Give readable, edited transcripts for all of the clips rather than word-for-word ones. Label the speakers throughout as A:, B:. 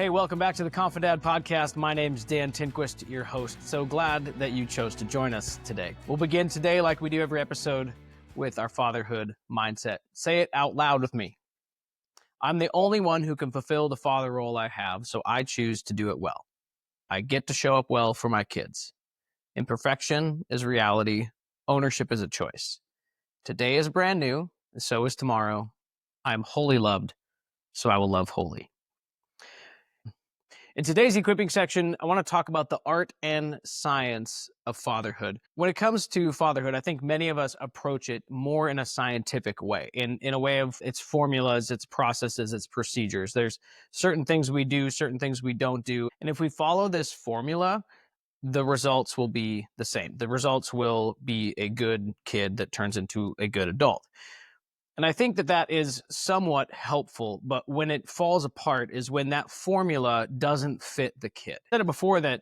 A: Hey, welcome back to the Confidad podcast. My name's Dan Tinquist, your host. So glad that you chose to join us today. We'll begin today, like we do every episode, with our fatherhood mindset. Say it out loud with me. I'm the only one who can fulfill the father role I have, so I choose to do it well. I get to show up well for my kids. Imperfection is reality. Ownership is a choice. Today is brand new, and so is tomorrow. I am wholly loved, so I will love wholly. In today's equipping section, I want to talk about the art and science of fatherhood. When it comes to fatherhood, I think many of us approach it more in a scientific way, in a way of its formulas, its processes, its procedures. There's certain things we do, certain things we don't do. And if we follow this formula, the results will be the same. The results will be a good kid that turns into a good adult. And I think that that is somewhat helpful, but when it falls apart is when that formula doesn't fit the kid. I said it before that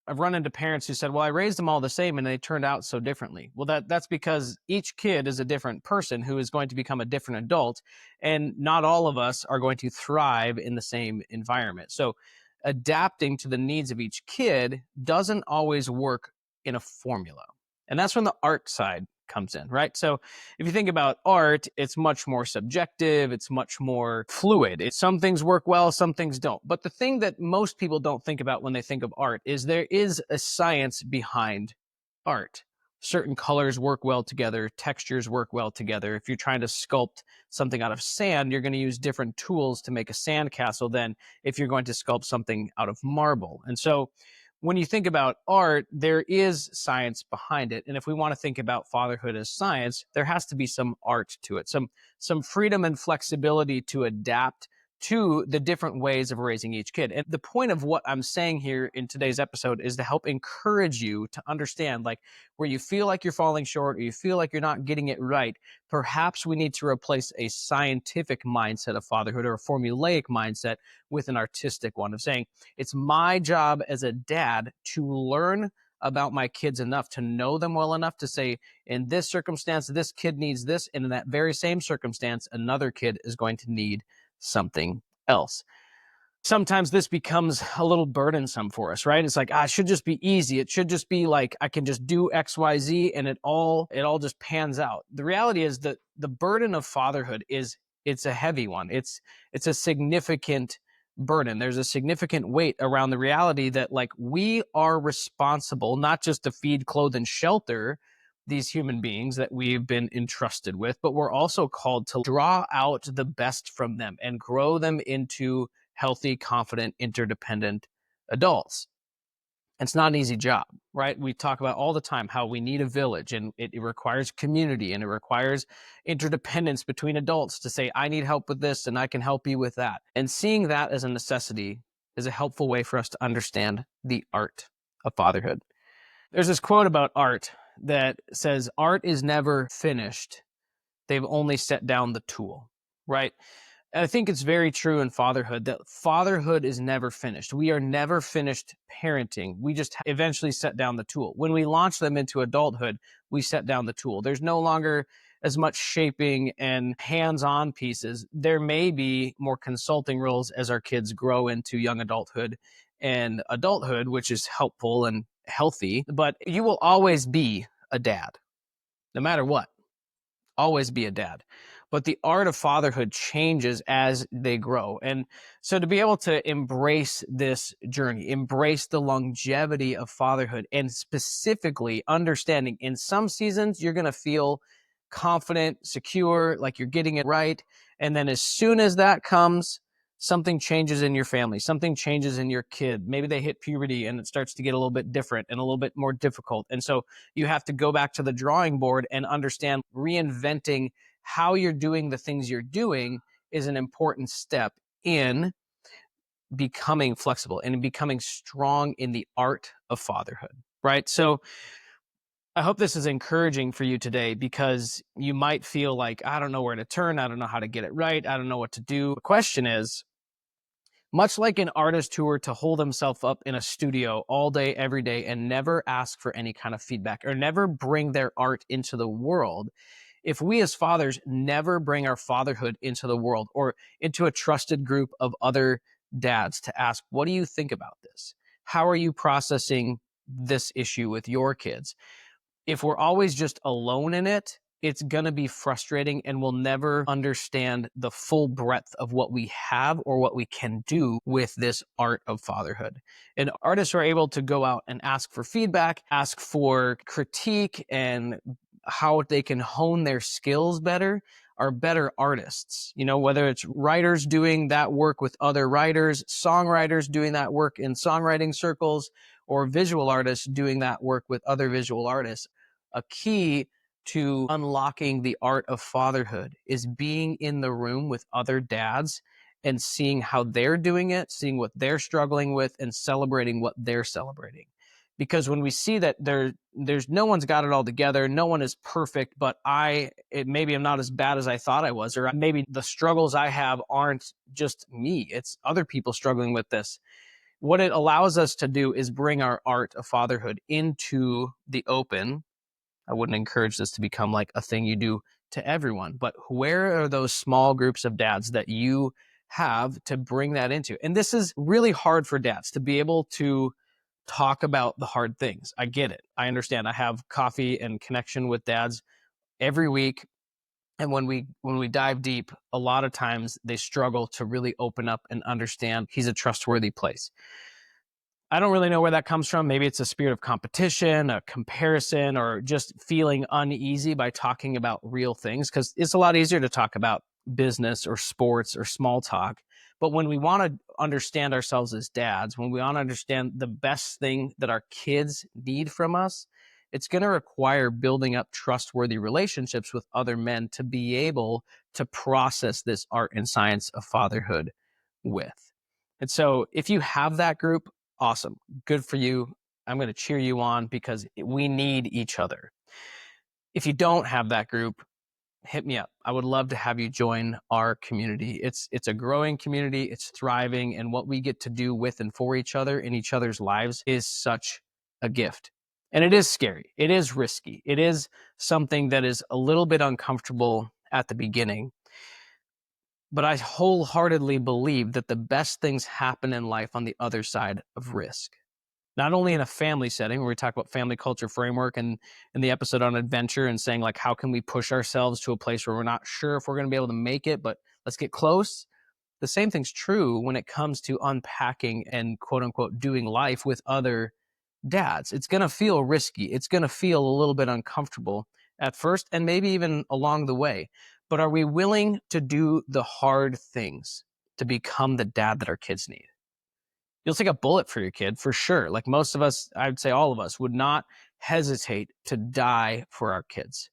A: I've run into parents who said, well, I raised them all the same and they turned out so differently. Well, that's because each kid is a different person who is going to become a different adult, and not all of us are going to thrive in the same environment. So adapting to the needs of each kid doesn't always work in a formula. And that's when the art side comes in, right? So if you think about art, it's much more subjective, it's much more fluid. Some things work well, some things don't. But the thing that most people don't think about when they think of art is there is a science behind art. Certain colors work well together, textures work well together. If you're trying to sculpt something out of sand, you're going to use different tools to make a sand castle than if you're going to sculpt something out of marble. And so when you think about art, there is science behind it. And if we want to think about fatherhood as science, there has to be some art to it, some freedom and flexibility to adapt to the different ways of raising each kid. And the point of what I'm saying here in today's episode is to help encourage you to understand, like, where you feel like you're falling short or you feel like you're not getting it right, perhaps we need to replace a scientific mindset of fatherhood or a formulaic mindset with an artistic one of saying, it's my job as a dad to learn about my kids enough to know them well enough to say, in this circumstance, this kid needs this. And in that very same circumstance, another kid is going to need something else. Sometimes this becomes a little burdensome for us, right? It's like, it should just be easy. It should just be like, I can just do X, Y, Z, and it all just pans out. The reality is that the burden of fatherhood it's a heavy one. It's a significant burden. There's a significant weight around the reality that, like, we are responsible not just to feed, clothe, and shelter these human beings that we've been entrusted with, but we're also called to draw out the best from them and grow them into healthy, confident, interdependent adults. It's not an easy job, right? We talk about all the time how we need a village, and it requires community, and it requires interdependence between adults to say, I need help with this and I can help you with that. And seeing that as a necessity is a helpful way for us to understand the art of fatherhood. There's this quote about art that says, art is never finished. They've only set down the tool, right? And I think it's very true in fatherhood that fatherhood is never finished. We are never finished parenting. We just eventually set down the tool. When we launch them into adulthood, we set down the tool. There's no longer as much shaping and hands-on pieces. There may be more consulting roles as our kids grow into young adulthood and adulthood, which is helpful and healthy, but you will always be a dad, no matter what. Always be a dad. But the art of fatherhood changes as they grow. And so to be able to embrace this journey, embrace the longevity of fatherhood, and specifically understanding in some seasons, you're going to feel confident, secure, like you're getting it right. And then as soon as that comes, something changes in your family, something changes in your kid. Maybe they hit puberty and it starts to get a little bit different and a little bit more difficult. And so you have to go back to the drawing board and understand reinventing how you're doing the things you're doing is an important step in becoming flexible and in becoming strong in the art of fatherhood, right? So I hope this is encouraging for you today, because you might feel like, I don't know where to turn. I don't know how to get it right. I don't know what to do. The question is, much like an artist who were to hold himself up in a studio all day, every day, and never ask for any kind of feedback or never bring their art into the world, if we as fathers never bring our fatherhood into the world or into a trusted group of other dads to ask, what do you think about this? How are you processing this issue with your kids? If we're always just alone in it, it's going to be frustrating and we'll never understand the full breadth of what we have or what we can do with this art of fatherhood. And artists are able to go out and ask for feedback, ask for critique, and how they can hone their skills better are better artists. You know, whether it's writers doing that work with other writers, songwriters doing that work in songwriting circles, or visual artists doing that work with other visual artists. A key to unlocking the art of fatherhood is being in the room with other dads and seeing how they're doing it, seeing what they're struggling with, and celebrating what they're celebrating. Because when we see that there's no one's got it all together, no one is perfect, but maybe I'm not as bad as I thought I was, or maybe the struggles I have aren't just me, it's other people struggling with this. What it allows us to do is bring our art of fatherhood into the open. I wouldn't encourage this to become like a thing you do to everyone, but where are those small groups of dads that you have to bring that into? And this is really hard for dads to be able to talk about the hard things. I get it. I understand. I have coffee and connection with dads every week. And when we dive deep, a lot of times they struggle to really open up and understand he's a trustworthy place. I don't really know where that comes from. Maybe it's a spirit of competition, a comparison, or just feeling uneasy by talking about real things, because it's a lot easier to talk about business or sports or small talk. But when we want to understand ourselves as dads, when we want to understand the best thing that our kids need from us, it's going to require building up trustworthy relationships with other men to be able to process this art and science of fatherhood with. And so if you have that group, awesome. Good for you. I'm going to cheer you on because we need each other. If you don't have that group, hit me up. I would love to have you join our community. It's a growing community. It's thriving. And what we get to do with and for each other in each other's lives is such a gift. And it is scary. It is risky. It is something that is a little bit uncomfortable at the beginning. But I wholeheartedly believe that the best things happen in life on the other side of risk. Not only in a family setting where we talk about family culture framework and in the episode on adventure and saying like, how can we push ourselves to a place where we're not sure if we're going to be able to make it, but let's get close. The same thing's true when it comes to unpacking and quote unquote doing life with other dads. It's going to feel risky. It's going to feel a little bit uncomfortable at first and maybe even along the way. But are we willing to do the hard things to become the dad that our kids need? You'll take a bullet for your kid for sure. Like most of us, I'd say all of us would not hesitate to die for our kids.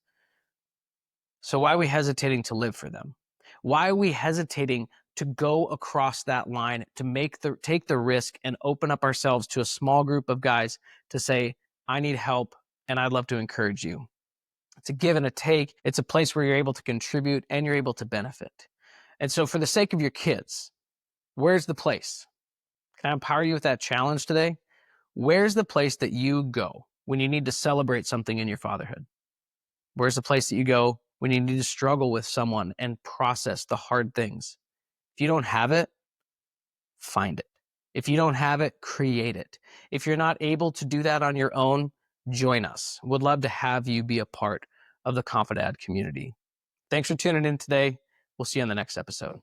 A: So why are we hesitating to live for them? Why are we hesitating to go across that line, to take the risk and open up ourselves to a small group of guys to say, I need help and I'd love to encourage you? It's a give and a take. It's a place where you're able to contribute and you're able to benefit. And so for the sake of your kids, where's the place? Can I empower you with that challenge today? Where's the place that you go when you need to celebrate something in your fatherhood? Where's the place that you go when you need to struggle with someone and process the hard things? If you don't have it, find it. If you don't have it, create it. If you're not able to do that on your own, join us. Would love to have you be a part of the Confidad community. Thanks for tuning in today. We'll see you on the next episode.